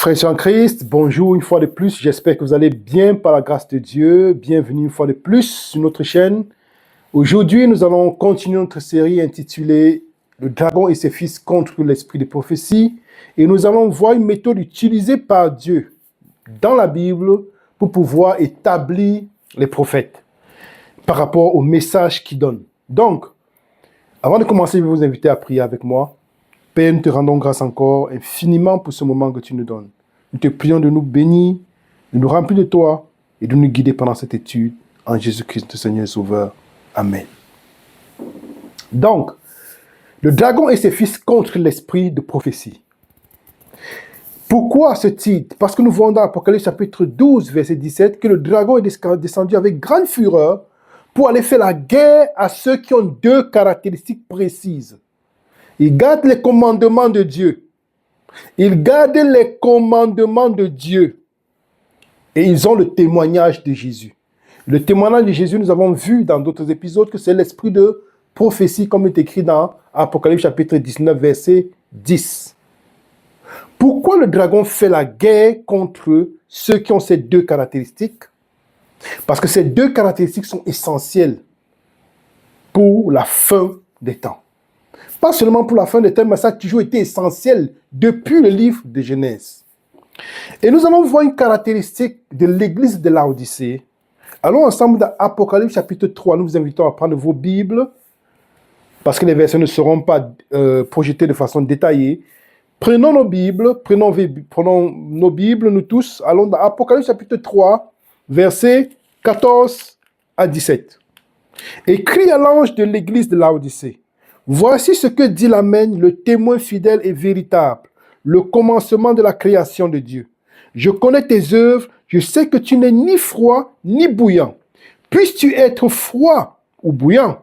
Frères et sœurs en Christ, bonjour une fois de plus. J'espère que vous allez bien par la grâce de Dieu. Bienvenue une fois de plus sur notre chaîne. Aujourd'hui, nous allons continuer notre série intitulée Le dragon et ses fils contre l'esprit de prophétie. Et nous allons voir une méthode utilisée par Dieu dans la Bible pour pouvoir établir les prophètes par rapport au message qu'il donne. Donc, avant de commencer, je vais vous inviter à prier avec moi. Père, nous te rendons grâce encore infiniment pour ce moment que tu nous donnes. Nous te prions de nous bénir, de nous remplir de toi et de nous guider pendant cette étude. En Jésus-Christ, notre Seigneur et Sauveur. Amen. Donc, le dragon et ses fils contre l'esprit de prophétie. Pourquoi ce titre? Parce que nous voyons dans Apocalypse chapitre 12, verset 17, que le dragon est descendu avec grande fureur pour aller faire la guerre à ceux qui ont deux caractéristiques précises. Ils gardent les commandements de Dieu. Ils gardent les commandements de Dieu. Et ils ont le témoignage de Jésus. Le témoignage de Jésus, nous avons vu dans d'autres épisodes que c'est l'esprit de prophétie, comme il est écrit dans Apocalypse chapitre 19, verset 10. Pourquoi le dragon fait la guerre contre ceux qui ont ces deux caractéristiques? Parce que ces deux caractéristiques sont essentielles pour la fin des temps. Pas seulement pour la fin des temps, mais ça a toujours été essentiel depuis le livre de Genèse. Et nous allons voir une caractéristique de l'église de Laodicée. Allons ensemble dans Apocalypse chapitre 3. Nous vous invitons à prendre vos Bibles, parce que les versets ne seront pas projetés de façon détaillée. Prenons nos Bibles, nous tous. Allons dans Apocalypse chapitre 3, versets 14 à 17. Écrit à l'ange de l'église de Laodicée. Voici ce que dit l'Amen, le témoin fidèle et véritable, le commencement de la création de Dieu. Je connais tes œuvres, je sais que tu n'es ni froid ni bouillant. Puisses-tu être froid ou bouillant?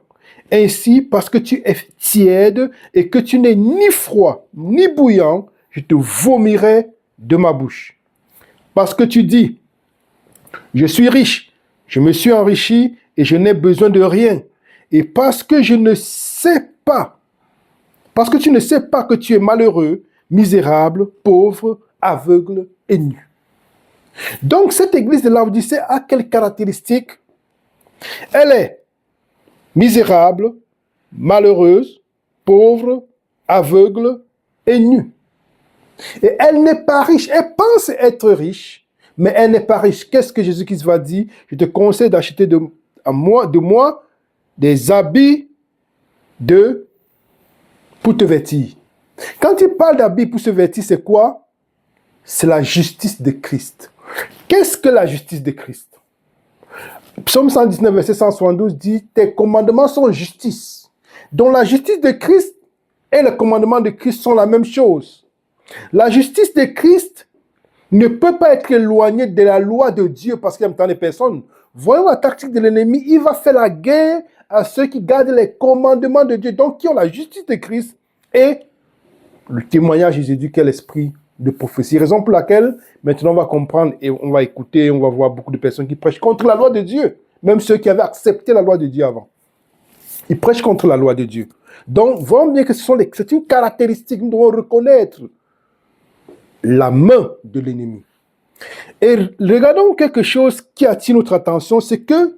Ainsi, parce que tu es tiède et que tu n'es ni froid ni bouillant, je te vomirai de ma bouche. Parce que tu dis, je suis riche, je me suis enrichi et je n'ai besoin de rien. Et parce que tu ne sais pas que tu es malheureux, misérable, pauvre, aveugle et nu. Donc, cette église de Laodicée a quelles caractéristiques? Elle est misérable, malheureuse, pauvre, aveugle et nue. Et elle n'est pas riche. Elle pense être riche, mais elle n'est pas riche. Qu'est-ce que Jésus-Christ va dire? Je te conseille d'acheter de moi des habits pour te vêtir. Quand il parle d'habits pour se vêtir, c'est quoi? C'est la justice de Christ. Qu'est-ce que la justice de Christ? Psaume 119, verset 172 dit, tes commandements sont justice. Donc la justice de Christ et le commandement de Christ sont la même chose. La justice de Christ ne peut pas être éloignée de la loi de Dieu parce qu'il aime tant les personnes. Voyons la tactique de l'ennemi, il va faire la guerre à ceux qui gardent les commandements de Dieu, donc qui ont la justice de Christ et le témoignage de Jésus qu'est l'esprit de prophétie. Raison pour laquelle, maintenant on va comprendre et on va écouter, on va voir beaucoup de personnes qui prêchent contre la loi de Dieu, même ceux qui avaient accepté la loi de Dieu avant. Ils prêchent contre la loi de Dieu. Donc, voyons bien que c'est une caractéristique, nous devons reconnaître la main de l'ennemi. Et regardons quelque chose qui attire notre attention, c'est que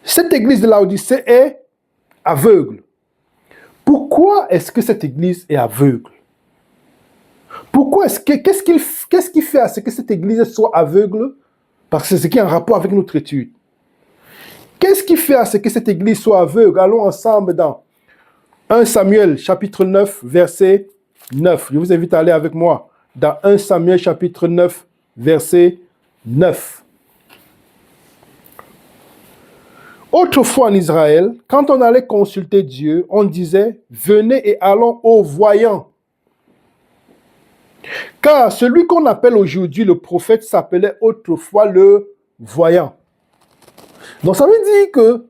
cette église de Laodicée est aveugle. Pourquoi est-ce que cette église est aveugle? Qu'est-ce qui fait à ce que cette église soit aveugle? Parce que c'est ce qui est en rapport avec notre étude. Qu'est-ce qui fait à ce que cette église soit aveugle? Allons ensemble dans 1 Samuel chapitre 9, verset 9. Je vous invite à aller avec moi dans 1 Samuel chapitre 9, verset 9. Autrefois en Israël, quand on allait consulter Dieu, on disait, venez et allons au voyant. Car celui qu'on appelle aujourd'hui le prophète s'appelait autrefois le voyant. Donc ça veut dire que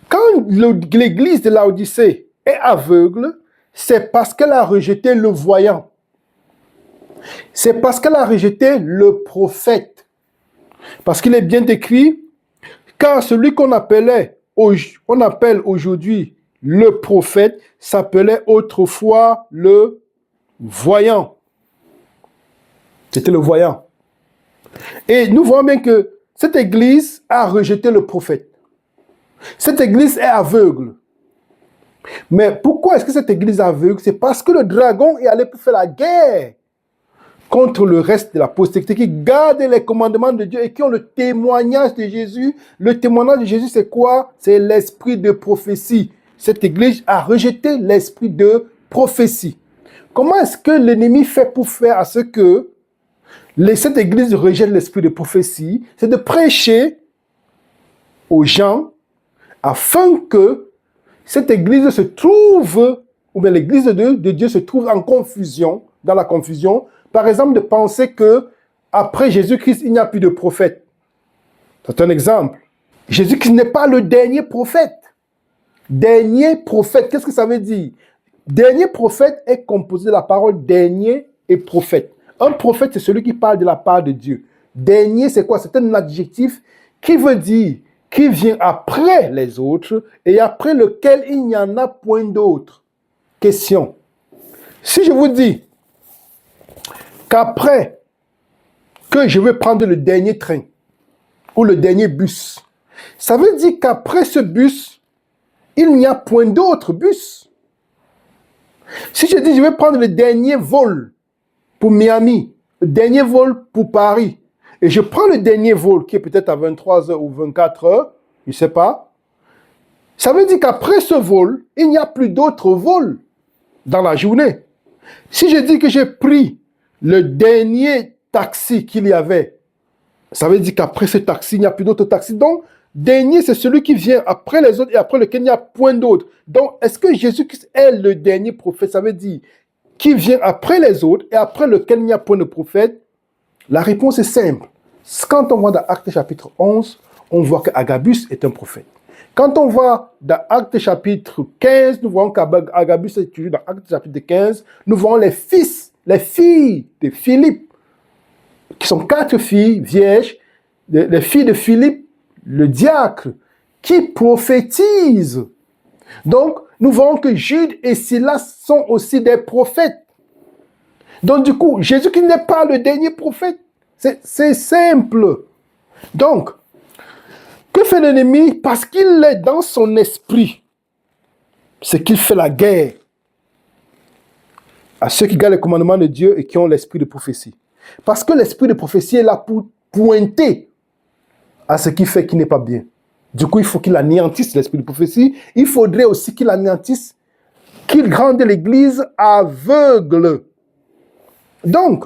quand l'église de Laodicée est aveugle, c'est parce qu'elle a rejeté le voyant. C'est parce qu'elle a rejeté le prophète. Parce qu'il est bien écrit, car celui qu'on appelle aujourd'hui le prophète s'appelait autrefois le voyant. C'était le voyant. Et nous voyons bien que cette église a rejeté le prophète. Cette église est aveugle. Mais pourquoi est-ce que cette église est aveugle? C'est parce que le dragon est allé pour faire la guerre contre le reste de la postérité qui garde les commandements de Dieu et qui ont le témoignage de Jésus. Le témoignage de Jésus, c'est quoi? C'est l'esprit de prophétie. Cette église a rejeté l'esprit de prophétie. Comment est-ce que l'ennemi fait pour faire à ce que cette église rejette l'esprit de prophétie? C'est de prêcher aux gens afin que cette église se trouve, ou bien l'église de Dieu se trouve en confusion, dans la confusion. Par exemple, de penser que après Jésus-Christ, il n'y a plus de prophète. C'est un exemple. Jésus-Christ n'est pas le dernier prophète. Dernier prophète, qu'est-ce que ça veut dire? Dernier prophète est composé de la parole dernier et prophète. Un prophète, c'est celui qui parle de la part de Dieu. Dernier, c'est quoi? C'est un adjectif qui veut dire qui vient après les autres et après lequel il n'y en a point d'autre. Question. Si je vous dis qu'après que je vais prendre le dernier train ou le dernier bus, ça veut dire qu'après ce bus, il n'y a point d'autre bus. Si je dis je vais prendre le dernier vol pour Miami, le dernier vol pour Paris, et je prends le dernier vol qui est peut-être à 23h ou 24h, je ne sais pas, ça veut dire qu'après ce vol, il n'y a plus d'autres vols dans la journée. Si je dis que j'ai pris le dernier taxi qu'il y avait, ça veut dire qu'après ce taxi, il n'y a plus d'autres taxis. Donc, dernier, c'est celui qui vient après les autres et après lequel il n'y a point d'autre. Donc, est-ce que Jésus-Christ est le dernier prophète? Ça veut dire qui vient après les autres et après lequel il n'y a point de prophète? La réponse est simple. Quand on voit dans Actes chapitre 11, on voit qu'Agabus est un prophète. Quand on voit dans Actes chapitre 15, nous voyons qu'Agabus est toujours dans Actes chapitre 15, nous voyons les filles de Philippe, qui sont 4 filles vierges, les filles de Philippe, le diacre, qui prophétisent. Donc, nous voyons que Jude et Silas sont aussi des prophètes. Donc, du coup, Jésus qui n'est pas le dernier prophète. C'est simple. Donc, que fait l'ennemi? Parce qu'il est dans son esprit. C'est qu'il fait la guerre à ceux qui gardent les commandements de Dieu et qui ont l'esprit de prophétie. Parce que l'esprit de prophétie est là pour pointer à ce qui fait qu'il n'est pas bien. Du coup, il faut qu'il anéantisse l'esprit de prophétie. Il faudrait aussi qu'il anéantisse, qu'il rende l'église aveugle. Donc,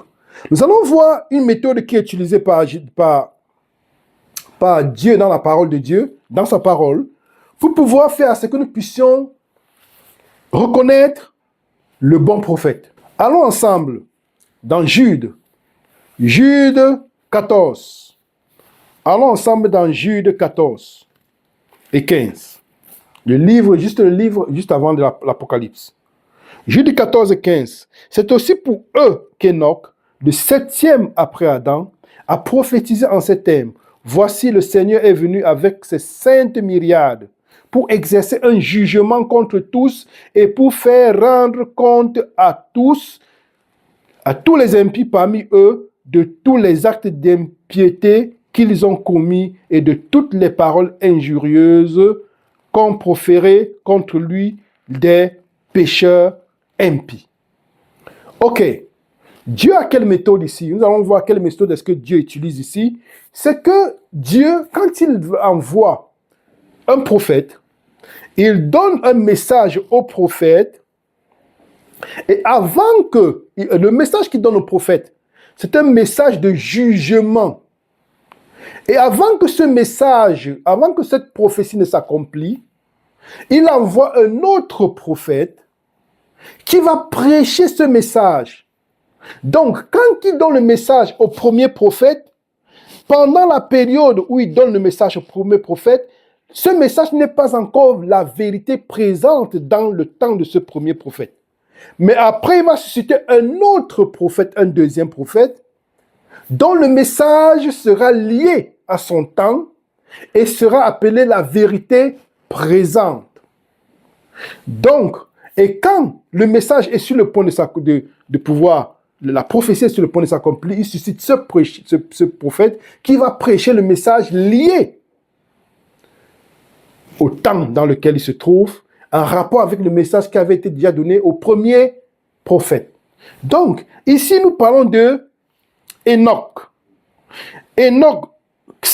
nous allons voir une méthode qui est utilisée par Dieu dans la parole de Dieu, dans sa parole, pour pouvoir faire à ce que nous puissions reconnaître le bon prophète. Allons ensemble dans Jude 14. Allons ensemble dans Jude 14 et 15. Le livre juste avant de l'Apocalypse. Jude 14 et 15. C'est aussi pour eux qu'Enoch, le 7e après Adam, a prophétisé en ces termes. Voici le Seigneur est venu avec ses saintes myriades pour exercer un jugement contre tous et pour faire rendre compte à tous les impies parmi eux, de tous les actes d'impiété qu'ils ont commis et de toutes les paroles injurieuses qu'ont proférées contre lui des pécheurs impies. Ok. Dieu a quelle méthode ici? Nous allons voir quelle méthode est-ce que Dieu utilise ici. C'est que Dieu, quand il envoie un prophète, il donne un message au prophète. Et avant que le message qu'il donne au prophète, c'est un message de jugement. Et avant que ce message, avant que cette prophétie ne s'accomplisse, il envoie un autre prophète qui va prêcher ce message. Donc, quand il donne le message au premier prophète, pendant la période où il donne le message au premier prophète, ce message n'est pas encore la vérité présente dans le temps de ce premier prophète. Mais après, il va susciter un autre prophète, un deuxième prophète, dont le message sera lié à son temps et sera appelé la vérité présente. Donc, et quand le message est sur le point de pouvoir la prophétie est sur le point de s'accomplir, il suscite ce prophète qui va prêcher le message lié au temps dans lequel il se trouve, en rapport avec le message qui avait été déjà donné au premier prophète. Donc, ici, nous parlons de Enoch. Enoch,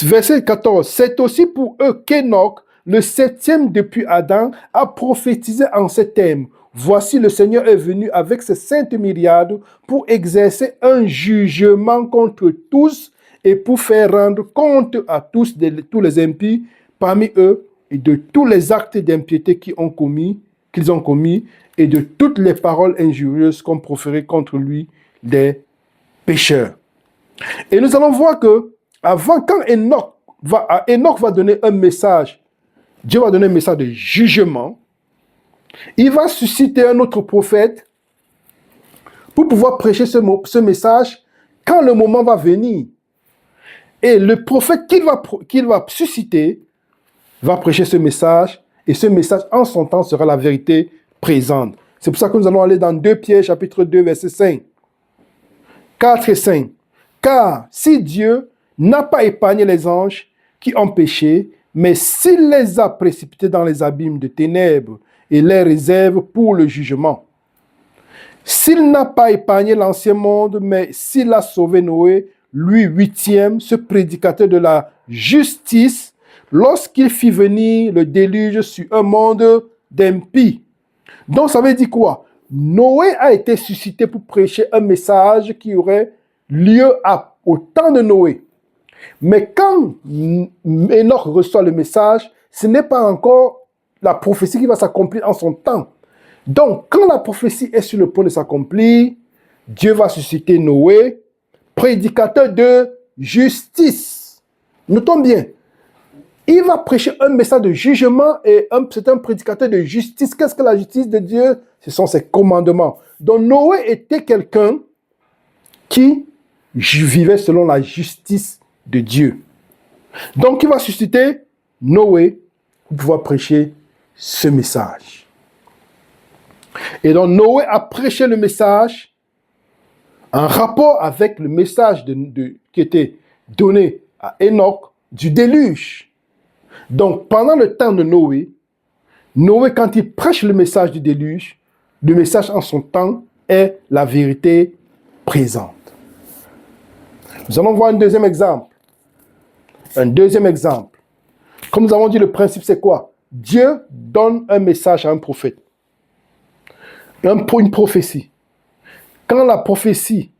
verset 14, c'est aussi pour eux qu'Enoch, le 7e depuis Adam, a prophétisé en ces termes. Voici, le Seigneur est venu avec ses saintes myriades pour exercer un jugement contre tous et pour faire rendre compte à tous les impies parmi eux et de tous les actes d'impiété qu'ils ont commis et de toutes les paroles injurieuses qu'ont proférées contre lui des pécheurs. Et nous allons voir que quand Enoch va donner un message, Dieu va donner un message de jugement, il va susciter un autre prophète pour pouvoir prêcher ce message quand le moment va venir. Et le prophète qu'il va susciter va prêcher ce message, et ce message en son temps sera la vérité présente. C'est pour ça que nous allons aller dans 2 Pierre chapitre 2 verset 5. 4 et 5. Car si Dieu n'a pas épargné les anges qui ont péché, mais s'il les a précipités dans les abîmes de ténèbres et les réserve pour le jugement. S'il n'a pas épargné l'ancien monde, mais s'il a sauvé Noé, lui 8e, ce prédicateur de la justice, lorsqu'il fit venir le déluge sur un monde d'impies. Donc ça veut dire quoi? Noé a été suscité pour prêcher un message qui aurait lieu au temps de Noé. Mais quand Enoch reçoit le message, ce n'est pas encore la prophétie qui va s'accomplir en son temps. Donc, quand la prophétie est sur le point de s'accomplir, Dieu va susciter Noé, prédicateur de justice. Notons bien, il va prêcher un message de jugement et c'est un prédicateur de justice. Qu'est-ce que la justice de Dieu? Ce sont ses commandements. Donc, Noé était quelqu'un qui vivait selon la justice de Dieu. Donc, il va susciter Noé pour pouvoir prêcher ce message. Et donc, Noé a prêché le message en rapport avec le message qui était donné à Enoch du déluge. Donc, pendant le temps de Noé, quand il prêche le message du déluge, le message en son temps est la vérité présente. Nous allons voir un deuxième exemple. Comme nous avons dit, le principe, c'est quoi? Dieu donne un message à un prophète. Une prophétie. Quand la prophétie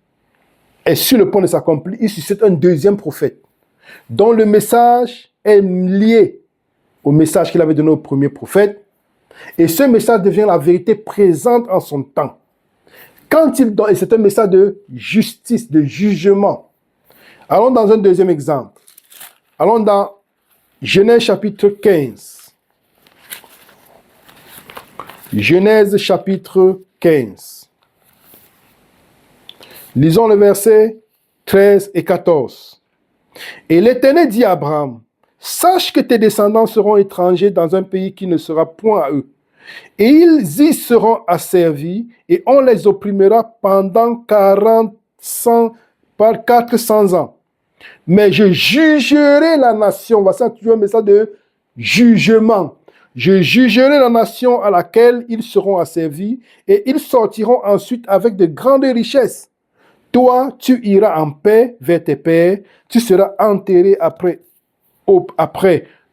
est sur le point de s'accomplir, il suscite un deuxième prophète, dont le message est lié au message qu'il avait donné au premier prophète. Et ce message devient la vérité présente en son temps. Quand il donne, et c'est un message de justice, de jugement. Allons dans un deuxième exemple. Allons dans Genèse chapitre 15. Genèse chapitre 15. Lisons le verset 13 et 14. Et l'Éternel dit à Abraham, sache que tes descendants seront étrangers dans un pays qui ne sera point à eux. Et ils y seront asservis, et on les opprimera pendant 400 ans. Mais je jugerai la nation. Voici toujours un message de jugement. Je jugerai la nation à laquelle ils seront asservis, et ils sortiront ensuite avec de grandes richesses. Toi, tu iras en paix vers tes pères, tu seras enterré après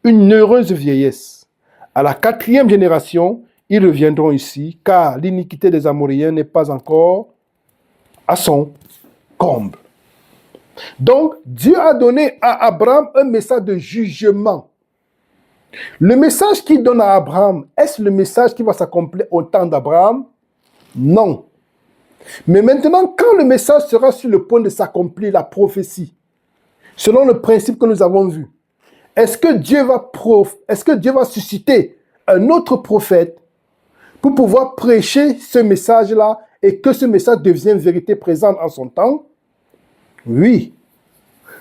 une heureuse vieillesse. À la 4e génération, ils reviendront ici, car l'iniquité des Amoréens n'est pas encore à son comble. Donc, Dieu a donné à Abraham un message de jugement. Le message qu'il donne à Abraham, est-ce le message qui va s'accomplir au temps d'Abraham? Non. Mais maintenant, quand le message sera sur le point de s'accomplir, la prophétie, selon le principe que nous avons vu, est-ce que Dieu va susciter un autre prophète pour pouvoir prêcher ce message-là et que ce message devienne vérité présente en son temps? Oui.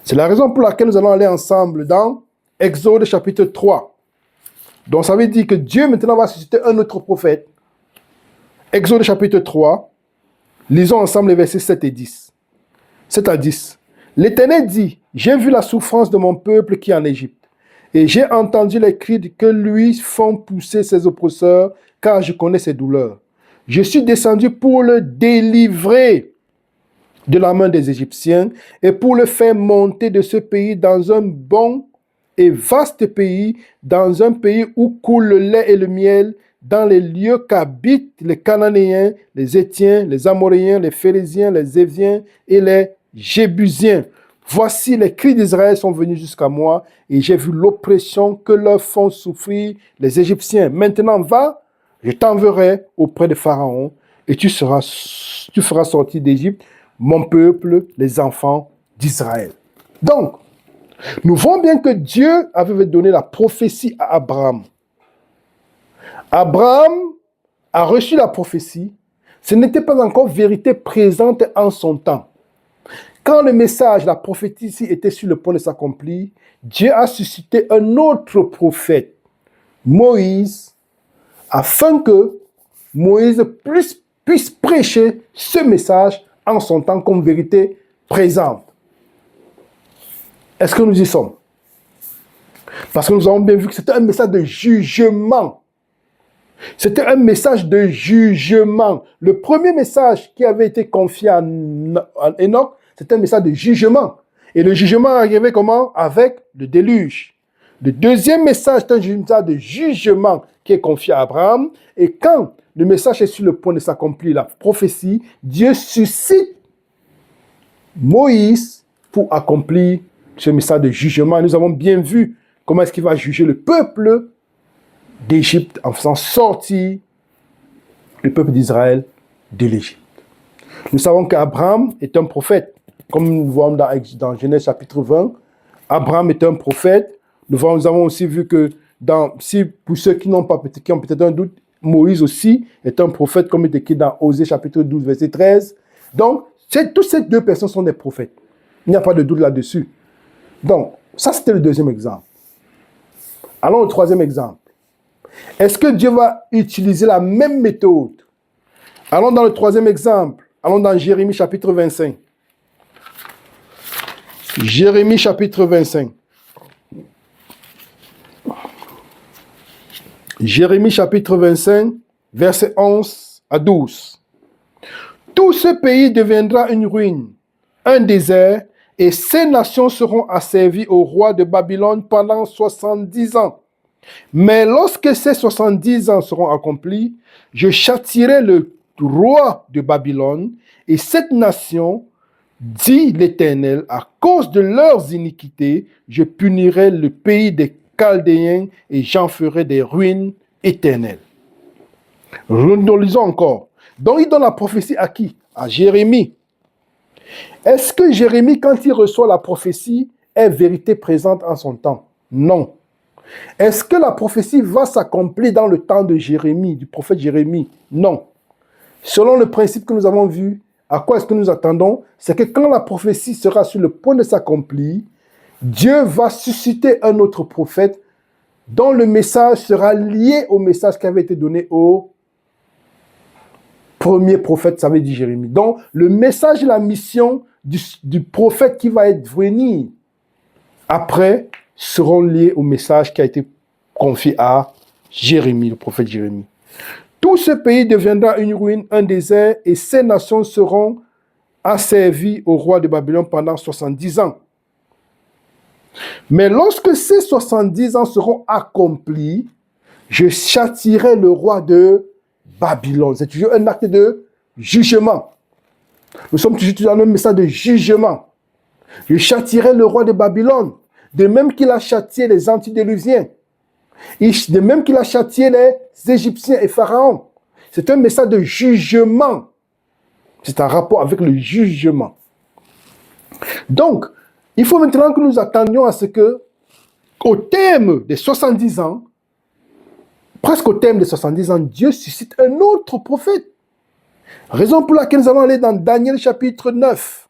C'est la raison pour laquelle nous allons aller ensemble dans Exode chapitre 3. Donc ça veut dire que Dieu maintenant va susciter un autre prophète. Exode chapitre 3. Lisons ensemble les versets 7 et 10. 7 à 10. L'Éternel dit, j'ai vu la souffrance de mon peuple qui est en Égypte, et j'ai entendu les cris que lui font pousser ses oppresseurs, car je connais ses douleurs. Je suis descendu pour le délivrer de la main des Égyptiens et pour le faire monter de ce pays dans un bon et vaste pays, dans un pays où coule le lait et le miel, dans les lieux qu'habitent les Cananéens, les Hétiens, les Amoréens, les Phérésiens, les Éviens et les Jébusiens. Voici les cris d'Israël sont venus jusqu'à moi et j'ai vu l'oppression que leur font souffrir les Égyptiens. Maintenant va, je t'enverrai auprès de Pharaon et tu feras sortir d'Égypte mon peuple, les enfants d'Israël. Donc, nous voyons bien que Dieu avait donné la prophétie à Abraham. Abraham a reçu la prophétie. Ce n'était pas encore vérité présente en son temps. Quand le message, la prophétie était sur le point de s'accomplir, Dieu a suscité un autre prophète, Moïse, afin que Moïse puisse prêcher ce message en son temps comme vérité présente. Est-ce que nous y sommes? Parce que nous avons bien vu que c'était un message de jugement. C'était un message de jugement. Le premier message qui avait été confié à Enoch, c'était un message de jugement. Et le jugement arrivait comment? Avec le déluge. Le deuxième message, c'est un message de jugement qui est confié à Abraham. Et quand le message est sur le point de s'accomplir, la prophétie, Dieu suscite Moïse pour accomplir ce message de jugement. Nous avons bien vu comment est-ce qu'il va juger le peuple d'Égypte en faisant sortir le peuple d'Israël de l'Égypte. Nous savons qu'Abraham est un prophète. Comme nous voyons dans Genèse chapitre 20, Abraham est un prophète. Nous avons aussi vu que pour ceux qui ont peut-être un doute, Moïse aussi est un prophète, comme il est écrit dans Osée chapitre 12, verset 13. Donc, toutes ces deux personnes sont des prophètes. Il n'y a pas de doute là-dessus. Donc, ça c'était le deuxième exemple. Allons au troisième exemple. Est-ce que Dieu va utiliser la même méthode? Allons dans le troisième exemple. Allons dans Jérémie chapitre 25. Jérémie chapitre 25. Jérémie chapitre 25, versets 11 à 12. Tout ce pays deviendra une ruine, un désert, et ces nations seront asservies au roi de Babylone pendant 70 ans. Mais lorsque ces 70 ans seront accomplis, je châtierai le roi de Babylone et cette nation, dit l'Éternel, à cause de leurs iniquités, je punirai le pays des Chaldéens et j'en ferai des ruines éternelles. Nous lisons encore. Donc il donne la prophétie à qui? À Jérémie. Est-ce que Jérémie, quand il reçoit la prophétie, est vérité présente en son temps? Non. Est-ce que la prophétie va s'accomplir dans le temps de Jérémie, du prophète Jérémie? Non. Selon le principe que nous avons vu, à quoi est-ce que nous attendons? C'est que quand la prophétie sera sur le point de s'accomplir, Dieu va susciter un autre prophète dont le message sera lié au message qui avait été donné au premier prophète, ça veut dire Jérémie. Donc, le message et la mission du prophète qui va venir après seront liés au message qui a été confié à Jérémie, le prophète Jérémie. Tout ce pays deviendra une ruine, un désert, et ces nations seront asservies au roi de Babylone pendant 70 ans. Mais lorsque ces 70 ans seront accomplis, je châtierai le roi de Babylone. C'est toujours un acte de jugement. Nous sommes toujours dans un message de jugement. Je châtierai le roi de Babylone, de même qu'il a châtié les antédiluviens, de même qu'il a châtié les Égyptiens et Pharaon. C'est un message de jugement. C'est un rapport avec le jugement. Donc, il faut maintenant que nous attendions à ce que, au terme des 70 ans, presque au terme des 70 ans, Dieu suscite un autre prophète. Raison pour laquelle nous allons aller dans Daniel chapitre 9.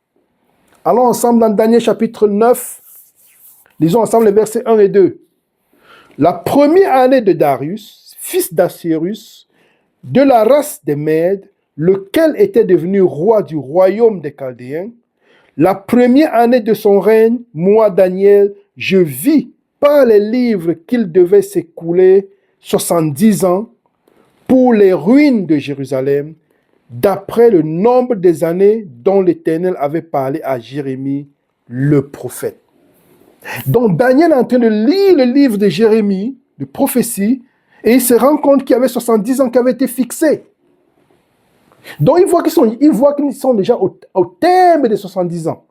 Allons ensemble dans Daniel chapitre 9. Lisons ensemble les versets 1 et 2. La première année de Darius, fils d'Assyrus, de la race des Mèdes, lequel était devenu roi du royaume des Chaldéens, la première année de son règne, moi, Daniel, je vis par les livres qu'il devait s'écouler 70 ans pour les ruines de Jérusalem, d'après le nombre des années dont l'Éternel avait parlé à Jérémie, le prophète. Donc Daniel est en train de lire le livre de Jérémie, de prophétie, et il se rend compte qu'il y avait 70 ans qui avaient été fixés. Donc il voit qu'ils sont déjà au terme des 70 ans.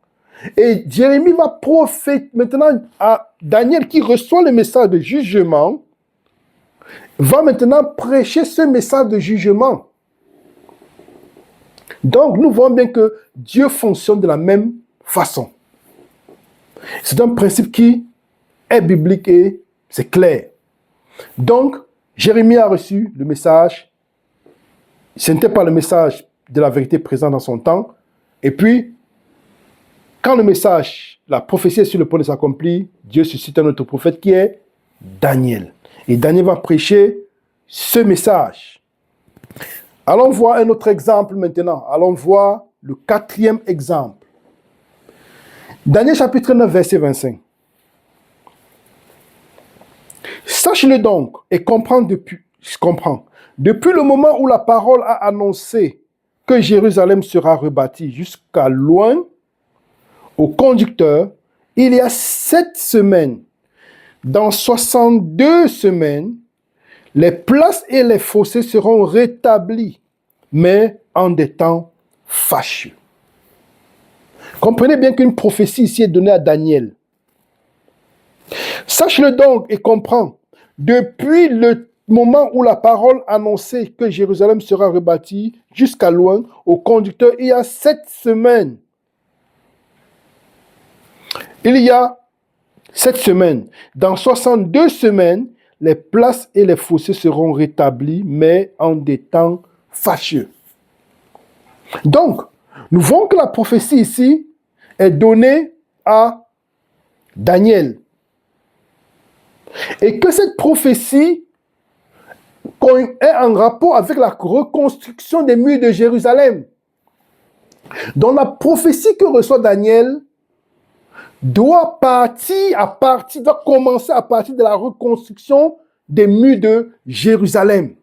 Et Jérémie va prophétiser maintenant à Daniel qui reçoit le message de jugement, va maintenant prêcher ce message de jugement. Donc nous voyons bien que Dieu fonctionne de la même façon. C'est un principe qui est biblique et c'est clair. Donc, Jérémie a reçu le message. Ce n'était pas le message de la vérité présent dans son temps. Et puis, quand le message, la prophétie est sur le point de s'accomplir, Dieu suscite un autre prophète qui est Daniel. Et Daniel va prêcher ce message. Allons voir un autre exemple maintenant. Allons voir le 4e exemple. Daniel chapitre 9, verset 25. Sache-le donc et comprends depuis le moment où la parole a annoncé que Jérusalem sera rebâtie jusqu'à loin, au conducteur, il y a 7 semaines. Dans 62 semaines, les places et les fossés seront rétablis, mais en des temps fâcheux. Comprenez bien qu'une prophétie ici est donnée à Daniel. Sache-le donc et comprends. Depuis le moment où la parole annonçait que Jérusalem sera rebâtie jusqu'à loin, au conducteur, il y a 7 semaines. Il y a 7 semaines. Dans 62 semaines, les places et les fossés seront rétablis, mais en des temps fâcheux. Donc, nous voyons que la prophétie ici est donnée à Daniel. Et que cette prophétie est en rapport avec la reconstruction des murs de Jérusalem. Donc la prophétie que reçoit Daniel doit commencer à partir de la reconstruction des murs de Jérusalem.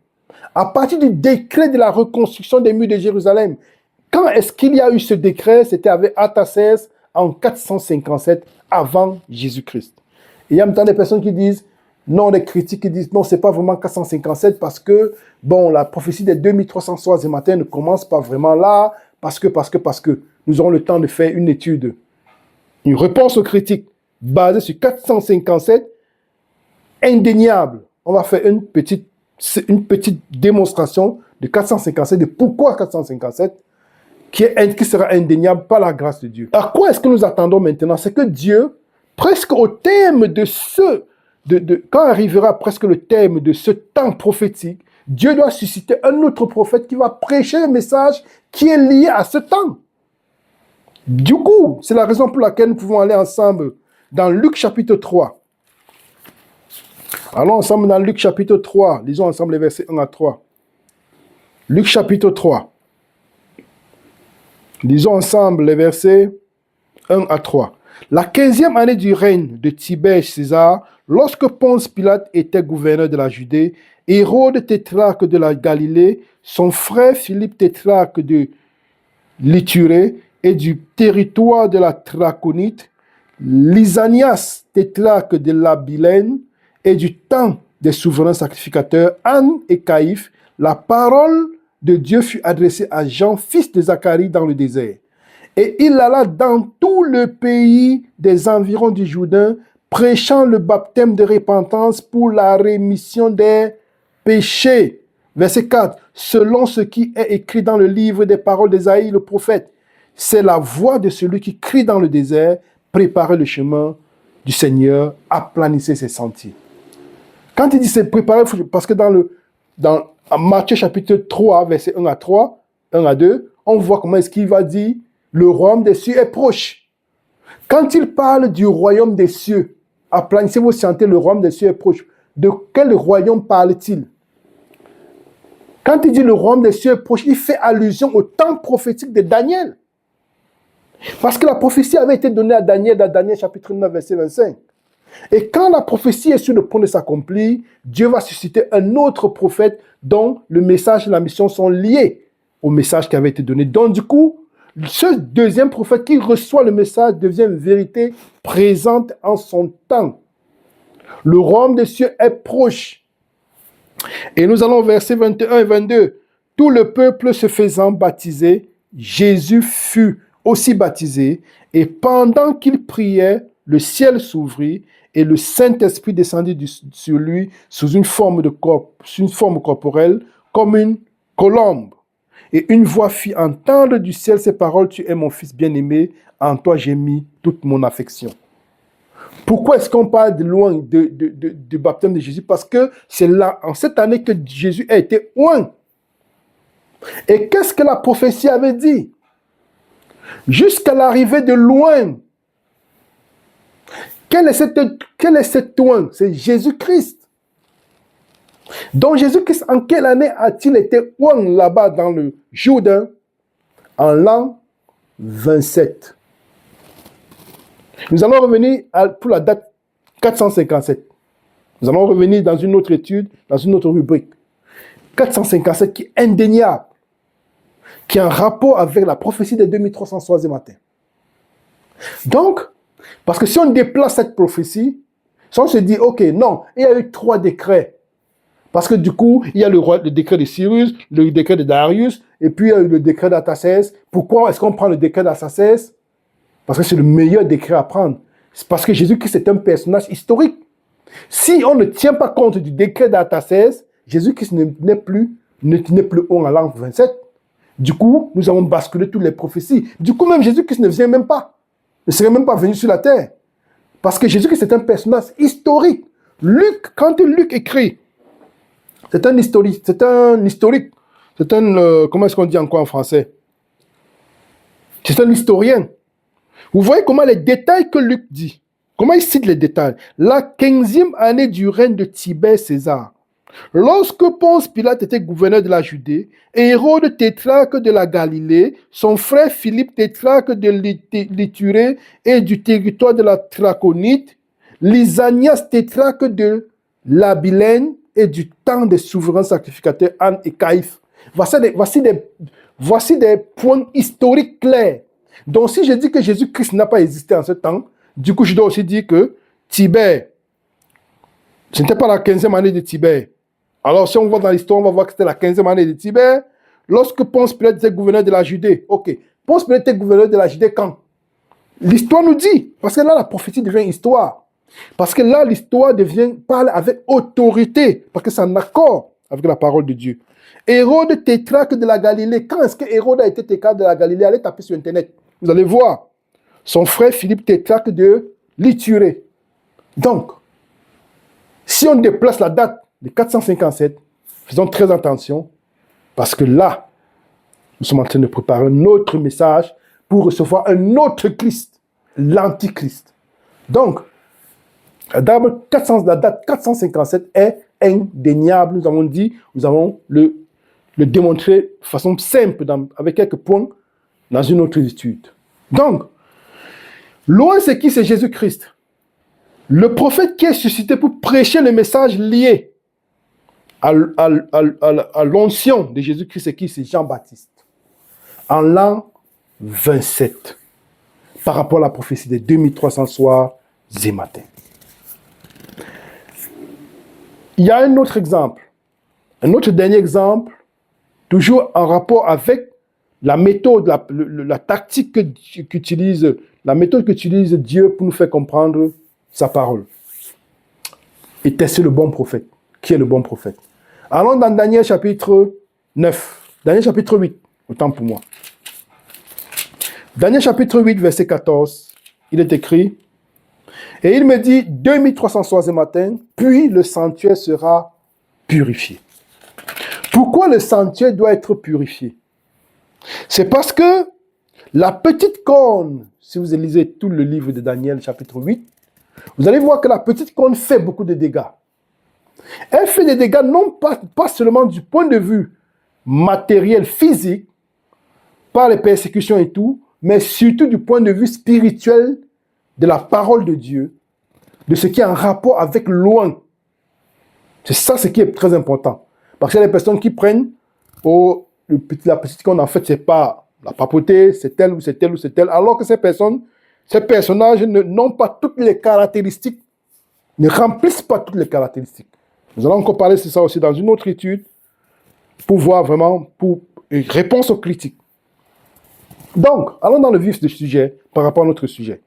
À partir du décret de la reconstruction des murs de Jérusalem. Quand est-ce qu'il y a eu ce décret? C'était avec Artaxerxès en 457 avant Jésus-Christ. Et il y a maintenant des personnes qui disent, non, des critiques qui disent, non, c'est pas vraiment 457 parce que, bon, la prophétie des 2300 soirs et matins ne commence pas vraiment là, parce que nous aurons le temps de faire une étude, une réponse aux critiques basée sur 457, indéniable. On va faire une petite démonstration de 457, de pourquoi 457, qui sera indéniable par la grâce de Dieu. À quoi est-ce que nous attendons maintenant? C'est que Dieu, presque au terme de quand arrivera presque le terme de ce temps prophétique, Dieu doit susciter un autre prophète qui va prêcher un message qui est lié à ce temps. Du coup, c'est la raison pour laquelle nous pouvons aller ensemble dans Luc chapitre 3. Allons ensemble dans Luc chapitre 3. Lisons ensemble les versets 1 à 3. Luc chapitre 3. Lisons ensemble les versets 1 à 3. La 15e année du règne de Tibère César, lorsque Ponce Pilate était gouverneur de la Judée, Hérode tétrarque de la Galilée, son frère Philippe tétrarque de l'Ithurée et du territoire de la Traconite, Lysanias tétrarque de l'Abilène et du temps des souverains sacrificateurs, Anne et Caïphe, la parole de Dieu fut adressée à Jean, fils de Zacharie, dans le désert. Et il alla dans tout le pays des environs du Jourdain, prêchant le baptême de repentance pour la rémission des péchés. Verset 4. Selon ce qui est écrit dans le livre des paroles d'Ésaïe, le prophète, c'est la voix de celui qui crie dans le désert, préparez le chemin du Seigneur, aplanissez ses sentiers. Quand il dit c'est préparé, parce que dans Matthieu chapitre 3, verset 1 à 2, on voit comment est-ce qu'il va dire le royaume des cieux est proche. Quand il parle du royaume des cieux, aplanissez vos sentiers, le royaume des cieux est proche. De quel royaume parle-t-il? Quand il dit le royaume des cieux est proche, il fait allusion au temps prophétique de Daniel. Parce que la prophétie avait été donnée à Daniel dans Daniel chapitre 9, verset 25. Et quand la prophétie est sur le point de s'accomplir, Dieu va susciter un autre prophète dont le message et la mission sont liés au message qui avait été donné. Donc du coup, ce deuxième prophète qui reçoit le message devient une vérité présente en son temps. Le royaume des cieux est proche. Et nous allons au verset 21 et 22. Tout le peuple se faisant baptiser, Jésus fut aussi baptisé, et pendant qu'il priait, le ciel s'ouvrit, et le Saint-Esprit descendit sur lui sous une forme corporelle, comme une colombe. Et une voix fit entendre du ciel ces paroles, tu es mon fils bien-aimé, en toi j'ai mis toute mon affection. Pourquoi est-ce qu'on parle de loin du baptême de Jésus? Parce que c'est là, en cette année, que Jésus a été oint. Et qu'est-ce que la prophétie avait dit? Jusqu'à l'arrivée de loin. Quel est cet oint? C'est Jésus-Christ. Donc Jésus-Christ, en quelle année a-t-il été oint là-bas dans le Jourdain? En l'an 27. Nous allons revenir pour la date 457. Nous allons revenir dans une autre étude, dans une autre rubrique. 457 qui est indéniable, qui est en rapport avec la prophétie des 2300 matin. Donc, parce que si on déplace cette prophétie, si on se dit, ok, non, il y a eu 3 décrets. Parce que du coup, il y a le décret de Cyrus, le décret de Darius, et puis il y a eu le décret d'Artaxerxès. Pourquoi est-ce qu'on prend le décret d'Artaxerxès? Parce que c'est le meilleur décret à prendre. C'est parce que Jésus-Christ est un personnage historique. Si on ne tient pas compte du décret d'Artaxerxès, Jésus-Christ n'est plus haut en l'an 27. Du coup, nous avons basculé toutes les prophéties. Du coup, même Jésus-Christ ne vient même pas. Ne serait même pas venu sur la terre. Parce que Jésus-Christ est un personnage historique. Quand Luc écrit, c'est un historique. Comment est-ce qu'on dit encore en français? C'est un historien. Vous voyez comment les détails que Luc dit, comment il cite les détails. La 15e année du règne de Tibère César, lorsque Ponce Pilate était gouverneur de la Judée, et Hérode tétrarque de la Galilée, son frère Philippe tétrarque de l'Ithurée et du territoire de la Traconite, Lysanias tétrarque de l'Abilène et du temps des souverains sacrificateurs Anne et Caïphe. Voici des points historiques clairs. Donc, si je dis que Jésus-Christ n'a pas existé en ce temps, du coup, je dois aussi dire que Tibère, ce n'était pas la 15e année de Tibère. Alors, si on va dans l'histoire, on va voir que c'était la 15e année de Tibère, lorsque Ponce Pilate était gouverneur de la Judée. Ok, Ponce Pilate était gouverneur de la Judée quand? L'histoire nous dit, parce que là, la prophétie devient histoire. Parce que là, l'histoire parle avec autorité, parce que c'est en accord avec la parole de Dieu. Hérode tétrarque de la Galilée. Quand est-ce que Hérode a été tétrarque de la Galilée? Allez taper sur Internet. Vous allez voir. Son frère Philippe tétrarque de l'Ithurée. Donc, si on déplace la date de 457, faisons très attention, parce que là, nous sommes en train de préparer un autre message pour recevoir un autre Christ, l'Antichrist. Donc, la date 457 est indéniable. Nous avons dit, nous allons le démontrer de façon simple, avec quelques points, dans une autre étude. Donc, loin, c'est qui? C'est Jésus-Christ. Le prophète qui est suscité pour prêcher le message lié à l'onction de Jésus-Christ, c'est qui? C'est Jean-Baptiste. En l'an 27, par rapport à la prophétie des 2300 soirs et matins. Il y a un autre exemple, un autre dernier exemple, toujours en rapport avec la méthode, la tactique qu'utilise, la méthode qu'utilise Dieu pour nous faire comprendre sa parole. Et tester le bon prophète. Qui est le bon prophète? Allons dans Daniel chapitre 9. Daniel chapitre 8. Autant pour moi. Daniel chapitre 8, verset 14. Il est écrit. Et il me dit, 2300 soirs et matins, puis le sanctuaire sera purifié. Pourquoi le sanctuaire doit être purifié? C'est parce que la petite corne, si vous lisez tout le livre de Daniel chapitre 8, vous allez voir que la petite corne fait beaucoup de dégâts. Elle fait des dégâts non pas seulement du point de vue matériel, physique, par les persécutions et tout, mais surtout du point de vue spirituel de la parole de Dieu, de ce qui est en rapport avec loin. C'est ça ce qui est très important. Parce qu'il y a des personnes qui prennent la petite qu'on en fait, c'est pas la papauté, c'est tel ou c'est tel ou c'est tel, alors que ces personnages n'ont pas toutes les caractéristiques, ne remplissent pas toutes les caractéristiques. Nous allons encore parler de ça aussi dans une autre étude pour voir vraiment, pour réponse aux critiques. Donc, allons dans le vif du sujet par rapport à notre sujet.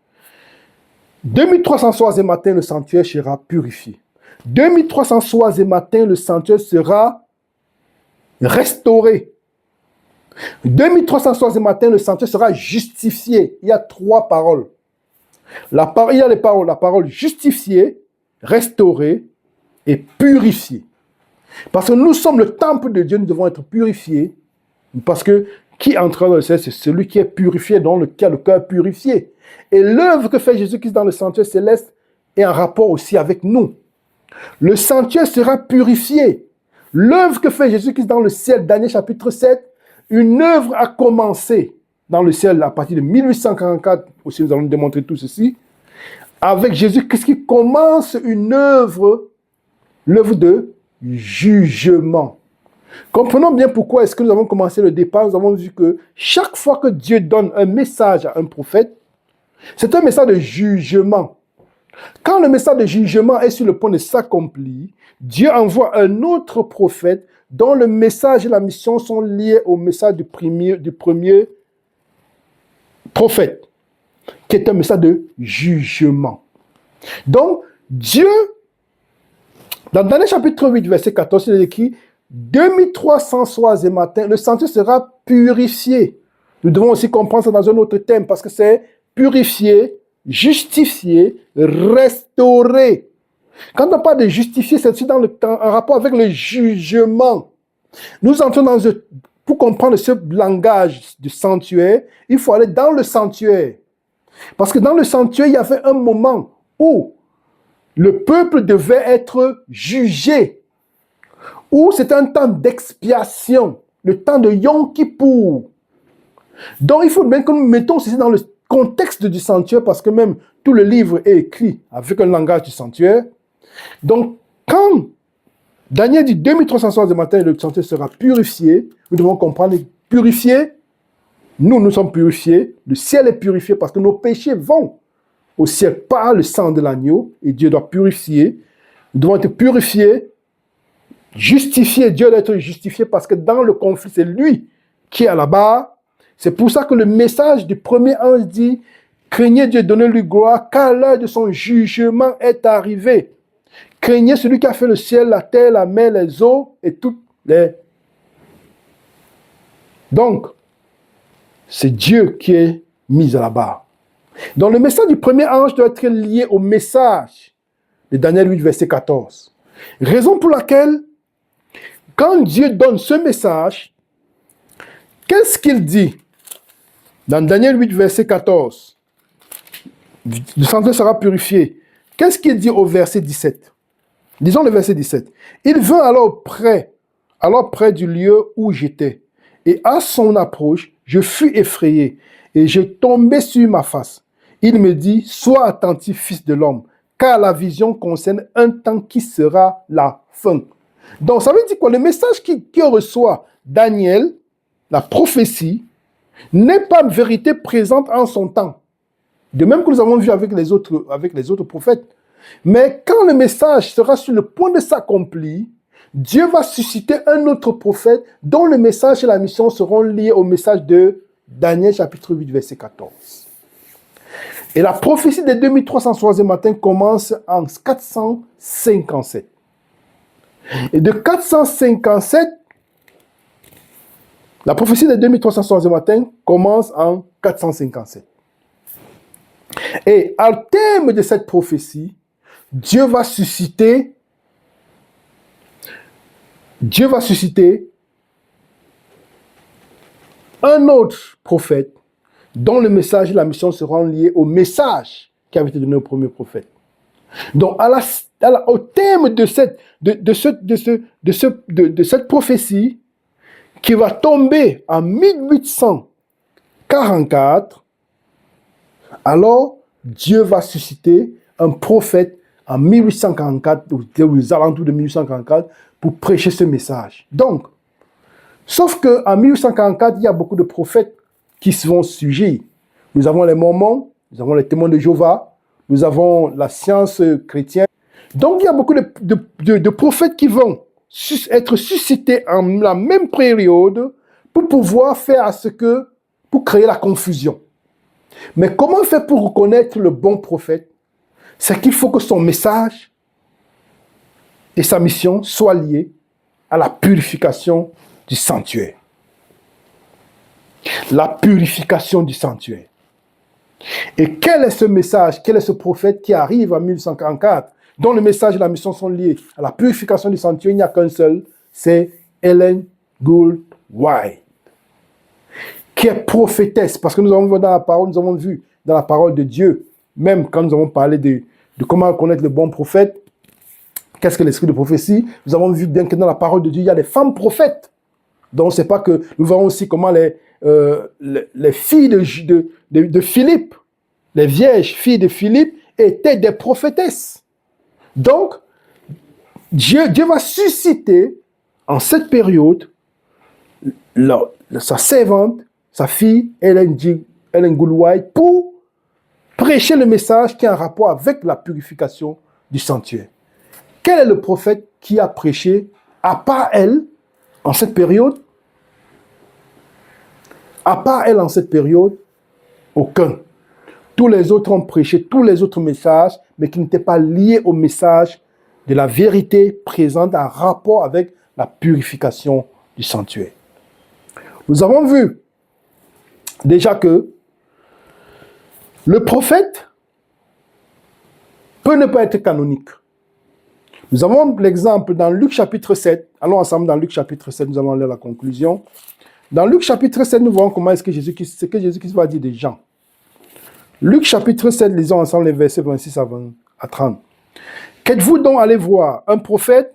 2300 soirs et matins, le sanctuaire sera purifié. 2300 soirs et matins, le sanctuaire sera restauré. 2300 soirs et matins, le sanctuaire sera justifié. Il y a trois paroles. Il y a les paroles, la parole justifiée, restaurée et purifiée. Parce que nous sommes le temple de Dieu, nous devons être purifiés. Parce que qui entrera dans le ciel, c'est celui qui est purifié, qui a le cœur purifié. Et l'œuvre que fait Jésus-Christ dans le sanctuaire céleste est en rapport aussi avec nous. Le sanctuaire sera purifié. L'œuvre que fait Jésus-Christ dans le ciel, Daniel chapitre 7, une œuvre a commencé dans le ciel à partir de 1844, aussi nous allons démontrer tout ceci, avec Jésus-Christ qui commence une œuvre, l'œuvre de jugement. Comprenons bien pourquoi est-ce que nous avons commencé le départ. Nous avons vu que chaque fois que Dieu donne un message à un prophète, c'est un message de jugement. Quand le message de jugement est sur le point de s'accomplir, Dieu envoie un autre prophète dont le message et la mission sont liés au message du premier prophète, qui est un message de jugement. Donc, Dieu, dans Daniel chapitre 8, verset 14, il est écrit 2300 soirs et matins, le sanctuaire sera purifié. Nous devons aussi comprendre ça dans un autre thème, parce que c'est purifié, justifié, restauré. Quand on parle de justifier, c'est aussi en rapport avec le jugement. Nous entrons pour comprendre ce langage du sanctuaire, il faut aller dans le sanctuaire. Parce que dans le sanctuaire, il y avait un moment où le peuple devait être jugé, où c'était un temps d'expiation, le temps de Yom Kippour. Donc il faut bien que nous mettons ceci dans le contexte du sanctuaire, parce que même tout le livre est écrit avec un langage du sanctuaire. Donc, quand Daniel dit 2300 soirs de matin, le sanctuaire sera purifié, nous devons comprendre, purifié, nous sommes purifiés, le ciel est purifié parce que nos péchés vont au ciel par le sang de l'agneau, et Dieu doit purifier. Nous devons être purifiés, justifiés, Dieu doit être justifié parce que dans le conflit, c'est lui qui est à la barre. C'est pour ça que le message du premier ange dit « Craignez Dieu, donnez-lui gloire, car l'heure de son jugement est arrivée. Craignez celui qui a fait le ciel, la terre, la mer, les eaux et toutes les... » Donc, c'est Dieu qui est mis à la barre. Donc, le message du premier ange doit être lié au message de Daniel 8, verset 14. Raison pour laquelle, quand Dieu donne ce message, qu'est-ce qu'il dit? Dans Daniel 8, verset 14, le sanctuaire sera purifié. Qu'est-ce qu'il dit au verset 17? Lisons le verset 17. Il vint alors près du lieu où j'étais. Et à son approche, je fus effrayé et je tombai sur ma face. Il me dit, sois attentif, fils de l'homme, car la vision concerne un temps qui sera la fin. Donc, ça veut dire quoi? Le message que reçoit Daniel, la prophétie, n'est pas une vérité présente en son temps. De même que nous avons vu avec les autres prophètes. Mais quand le message sera sur le point de s'accomplir, Dieu va susciter un autre prophète dont le message et la mission seront liés au message de Daniel chapitre 8, verset 14. Et la prophétie des 2300 soirs et matins commence en 457. Et de 457, la prophétie des 2300 soirs et matins commence en 457. Et au terme de cette prophétie, Dieu va susciter un autre prophète dont le message et la mission seront liés au message qui avait été donné au premier prophète. Donc, au terme de cette prophétie, qui va tomber en 1844, alors Dieu va susciter un prophète en 1844, aux alentours de 1844, pour prêcher ce message. Donc, sauf qu'en 1844, il y a beaucoup de prophètes qui se vont surgir. Nous avons les Mormons, nous avons les témoins de Jéhovah, nous avons la science chrétienne. Donc, il y a beaucoup de prophètes qui vont être suscités en la même période pour pouvoir faire pour créer la confusion. Mais comment faire pour reconnaître le bon prophète? C'est qu'il faut que son message et sa mission soient liés à la purification du sanctuaire. La purification du sanctuaire. Et quel est ce message, quel est ce prophète qui arrive en 1844, dont le message et la mission sont liés à la purification du sanctuaire? Il n'y a qu'un seul, c'est Ellen Gould White, qui est prophétesse, parce que nous avons vu dans la parole, nous avons vu dans la parole de Dieu, même quand nous avons parlé de comment connaître le bon prophète, qu'est-ce que l'esprit de prophétie, nous avons vu bien que dans la parole de Dieu, il y a des femmes prophètes. Donc, c'est pas que nous verrons aussi comment les filles de Philippe, les vierges filles de Philippe, étaient des prophétesses. Donc, Dieu va susciter en cette période sa servante, sa fille, Ellen Gould White, pour prêcher le message qui a un rapport avec la purification du sanctuaire. Quel est le prophète qui a prêché, à part elle, en cette période? À part elle, en cette période, aucun. Tous les autres ont prêché tous les autres messages, mais qui n'étaient pas liés au message de la vérité présente en rapport avec la purification du sanctuaire. Nous avons vu déjà que le prophète peut ne pas être canonique. Nous avons l'exemple dans Luc chapitre 7. Allons ensemble dans Luc chapitre 7, nous allons lire la conclusion. Dans Luc chapitre 7, nous voyons comment est-ce que Jésus-Christ va dire des gens. Luc chapitre 7, lisons ensemble les versets 26 à 30. Qu'êtes-vous donc allé voir? Un prophète?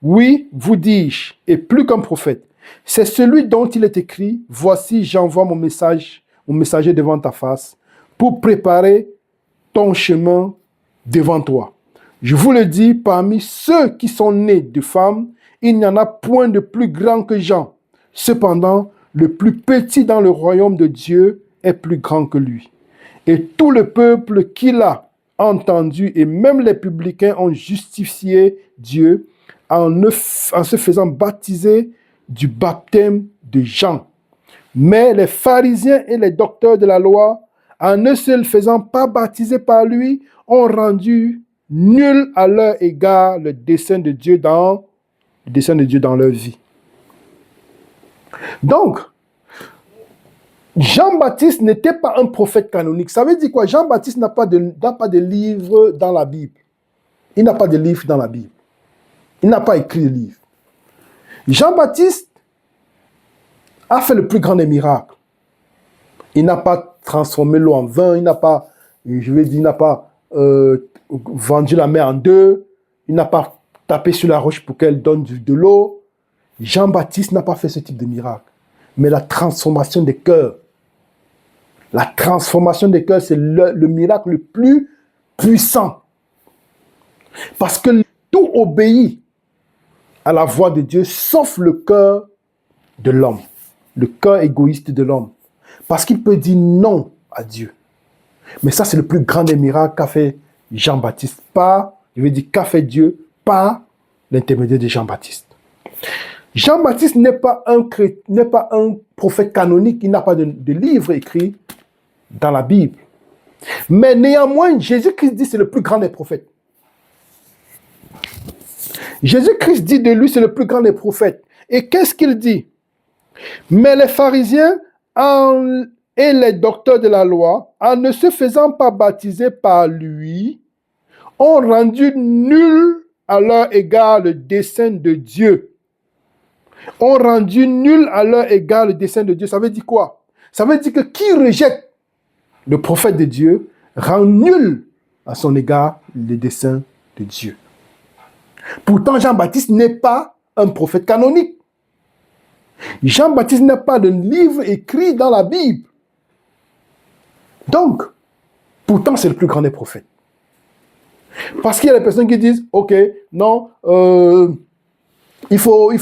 Oui, vous dis-je, et plus qu'un prophète. C'est celui dont il est écrit, voici j'envoie mon messager devant ta face, pour préparer ton chemin devant toi. Je vous le dis, parmi ceux qui sont nés de femmes, il n'y en a point de plus grand que Jean. Cependant, le plus petit dans le royaume de Dieu est plus grand que lui. Et tout le peuple qui l'a entendu, et même les publicains, ont justifié Dieu en se faisant baptiser du baptême de Jean. Mais les pharisiens et les docteurs de la loi, en ne se faisant pas baptiser par lui, ont rendu nul à leur égard le dessein de Dieu dans leur vie. Donc, Jean-Baptiste n'était pas un prophète canonique. Ça veut dire quoi? Jean-Baptiste n'a pas de livre dans la Bible. Il n'a pas de livre dans la Bible. Il n'a pas écrit de livre. Jean-Baptiste a fait le plus grand des miracles. Il n'a pas transformé l'eau en vin, il n'a pas vendu la mer en deux, il n'a pas tapé sur la roche pour qu'elle donne de l'eau. Jean-Baptiste n'a pas fait ce type de miracle. Mais la transformation des cœurs, c'est le miracle le plus puissant. Parce que tout obéit à la voix de Dieu, sauf le cœur de l'homme, le cœur égoïste de l'homme. Parce qu'il peut dire non à Dieu. Mais ça, c'est le plus grand des miracles qu'a fait Jean-Baptiste. Qu'a fait Dieu par l'intermédiaire de Jean-Baptiste. Jean-Baptiste n'est pas un prophète canonique, il n'a pas de livre écrit dans la Bible. Mais néanmoins, Jésus-Christ dit que c'est le plus grand des prophètes. Jésus-Christ dit de lui, c'est le plus grand des prophètes. Et qu'est-ce qu'il dit? Mais les pharisiens et les docteurs de la loi, en ne se faisant pas baptiser par lui, ont rendu nul à leur égard le dessein de Dieu. Ont rendu nul à leur égard le dessein de Dieu. Ça veut dire quoi? Ça veut dire que qui rejette le prophète de Dieu rend nul à son égard le dessein de Dieu. Pourtant, Jean-Baptiste n'est pas un prophète canonique. Jean-Baptiste n'a pas de livre écrit dans la Bible. Donc, pourtant, c'est le plus grand des prophètes. Parce qu'il y a des personnes qui disent, ok, non, il faut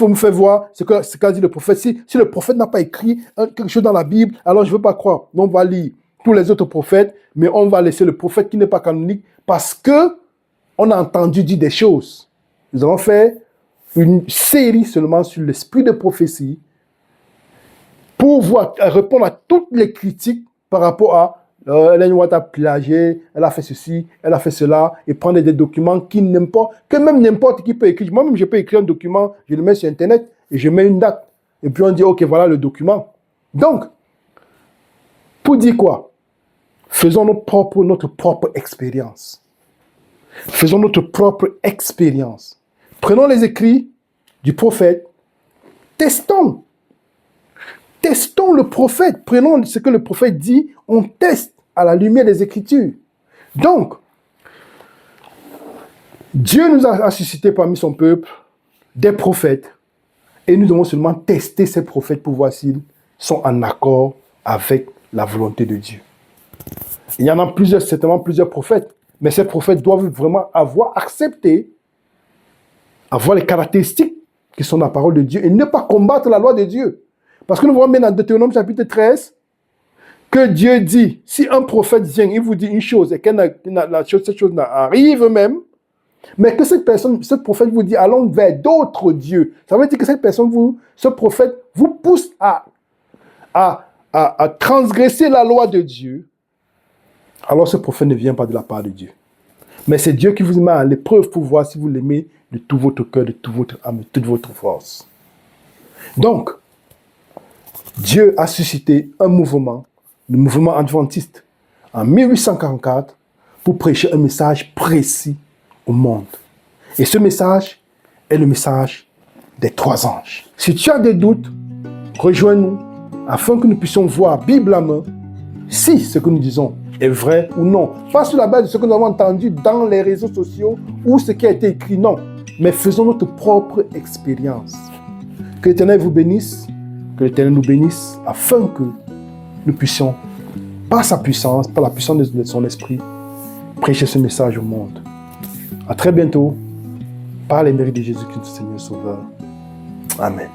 me faire voir ce qu'a dit le prophète. Si le prophète n'a pas écrit quelque chose dans la Bible, alors je ne veux pas croire. Non, on va lire tous les autres prophètes, mais on va laisser le prophète qui n'est pas canonique parce que on a entendu dire des choses. Nous allons faire une série seulement sur l'esprit de prophétie pour répondre à toutes les critiques par rapport à Ellen White a plagié, elle a fait ceci, elle a fait cela, et prendre des documents que même n'importe qui peut écrire. Moi-même, je peux écrire un document, je le mets sur Internet et je mets une date. Et puis on dit, ok, voilà le document. Donc, pour dire quoi? Faisons notre propre expérience. Faisons notre propre expérience. Prenons les écrits du prophète, testons. Testons le prophète. Prenons ce que le prophète dit, on teste à la lumière des Écritures. Donc, Dieu nous a suscité parmi son peuple des prophètes et nous devons seulement tester ces prophètes pour voir s'ils sont en accord avec la volonté de Dieu. Il y en a certainement plusieurs prophètes, mais ces prophètes doivent vraiment avoir les caractéristiques qui sont dans la parole de Dieu et ne pas combattre la loi de Dieu. Parce que nous voyons bien dans Deutéronome chapitre 13 que Dieu dit, si un prophète vient, il vous dit une chose et que cette chose arrive même, mais que ce prophète vous dit, allons vers d'autres dieux. Ça veut dire que ce prophète vous pousse à transgresser la loi de Dieu. Alors ce prophète ne vient pas de la part de Dieu. Mais c'est Dieu qui vous met à l'épreuve pour voir si vous l'aimez de tout votre cœur, de toute votre âme, de toute votre force. Donc, Dieu a suscité un mouvement, le mouvement adventiste, en 1844, pour prêcher un message précis au monde. Et ce message est le message des 3 anges. Si tu as des doutes, rejoins-nous afin que nous puissions voir, Bible à main, si ce que nous disons est vrai ou non. Pas sur la base de ce que nous avons entendu dans les réseaux sociaux ou ce qui a été écrit, non. Mais faisons notre propre expérience. Que l'Éternel vous bénisse, que l'Éternel nous bénisse, afin que nous puissions, par sa puissance, par la puissance de son esprit, prêcher ce message au monde. À très bientôt, par les mérites de Jésus-Christ, Seigneur Sauveur. Amen.